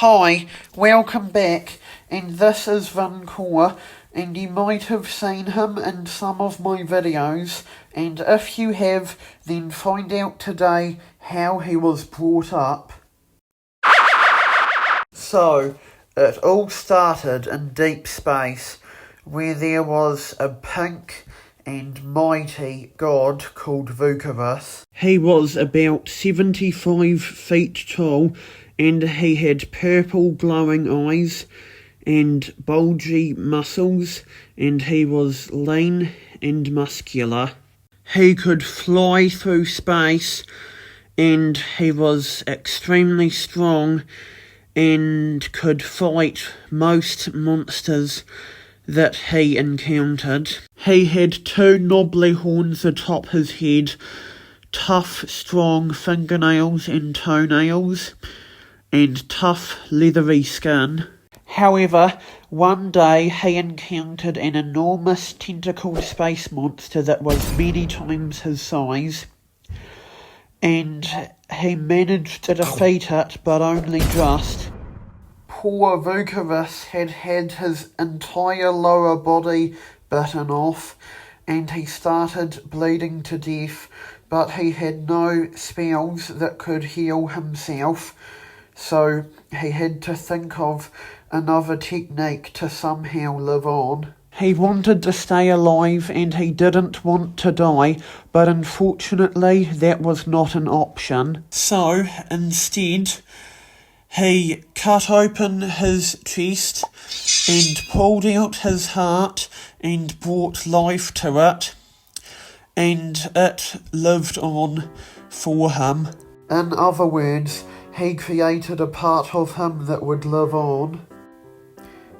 Hi, welcome back, and this is Vuncore, and you might have seen him in some of my videos, and if you have, then find out today how he was brought up. So, it all started in deep space, where there was a pink and mighty god called Vuncore. He was about 75 feet tall, and he had purple glowing eyes and bulgy muscles, and he was lean and muscular. He could fly through space, and he was extremely strong and could fight most monsters that he encountered. He had two knobbly horns atop his head, tough, strong fingernails and toenails, and tough, leathery skin. However, one day he encountered an enormous tentacled space monster that was many times his size, and he managed to defeat it, but only just. Poor Vuncore had his entire lower body bitten off, and he started bleeding to death, but he had no spells that could heal himself, so he had to think of another technique to somehow live on. He wanted to stay alive and he didn't want to die, but unfortunately that was not an option. So, instead, he cut open his chest and pulled out his heart and brought life to it, and it lived on for him. In other words, he created a part of him that would live on.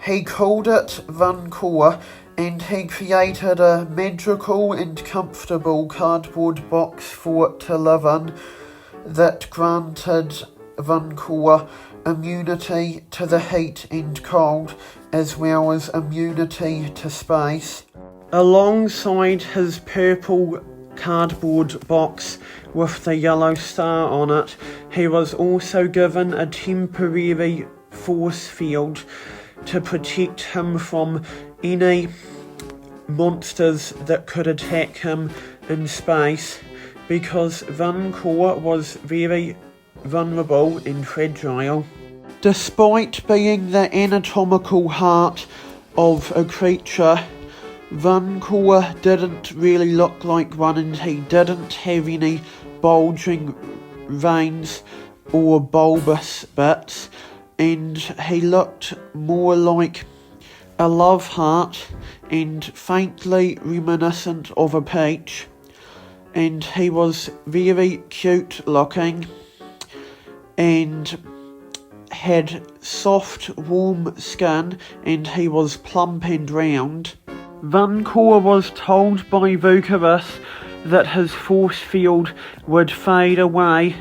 He called it Vuncore, and he created a magical and comfortable cardboard box for it to live in that granted Vuncore immunity to the heat and cold, as well as immunity to space. Alongside his purple cardboard box with the yellow star on it, he was also given a temporary force field to protect him from any monsters that could attack him in space, because Vuncore was very vulnerable and fragile. Despite being the anatomical heart of a creature, Vuncore didn't really look like one, and he didn't have any bulging veins or bulbous bits, and he looked more like a love heart and faintly reminiscent of a peach, and he was very cute looking and had soft, warm skin, and he was plump and round. Vuncore was told by Vuncore that his force field would fade away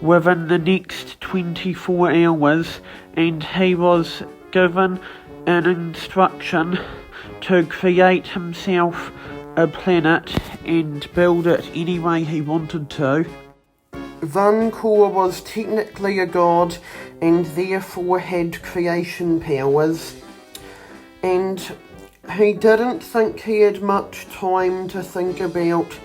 within the next 24 hours, and he was given an instruction to create himself a planet and build it any way he wanted to. Vuncore was technically a god and therefore had creation powers, and he didn't think he had much time to think about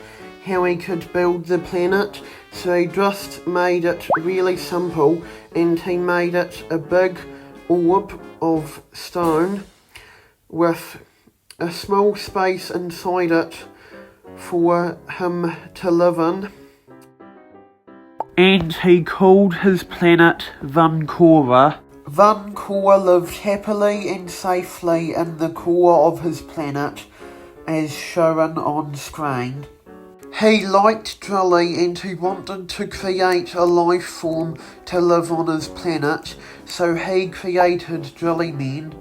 how he could build the planet, so he just made it really simple, and he made it a big orb of stone with a small space inside it for him to live in. And he called his planet Vuncore. Vuncore lived happily and safely in the core of his planet, as shown on screen. He liked drilling, and he wanted to create a life form to live on his planet, so he created drilly men.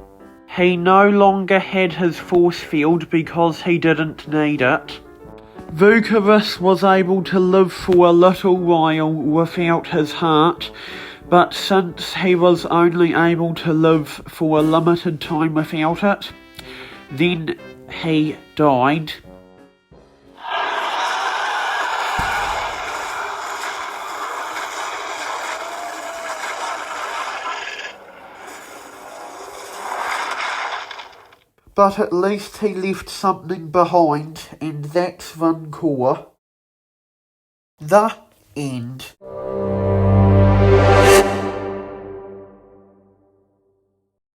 He no longer had his force field because he didn't need it. Vuncore was able to live for a little while without his heart, but since he was only able to live for a limited time without it, then he died. But at least he left something behind, and that's Vuncore. The end.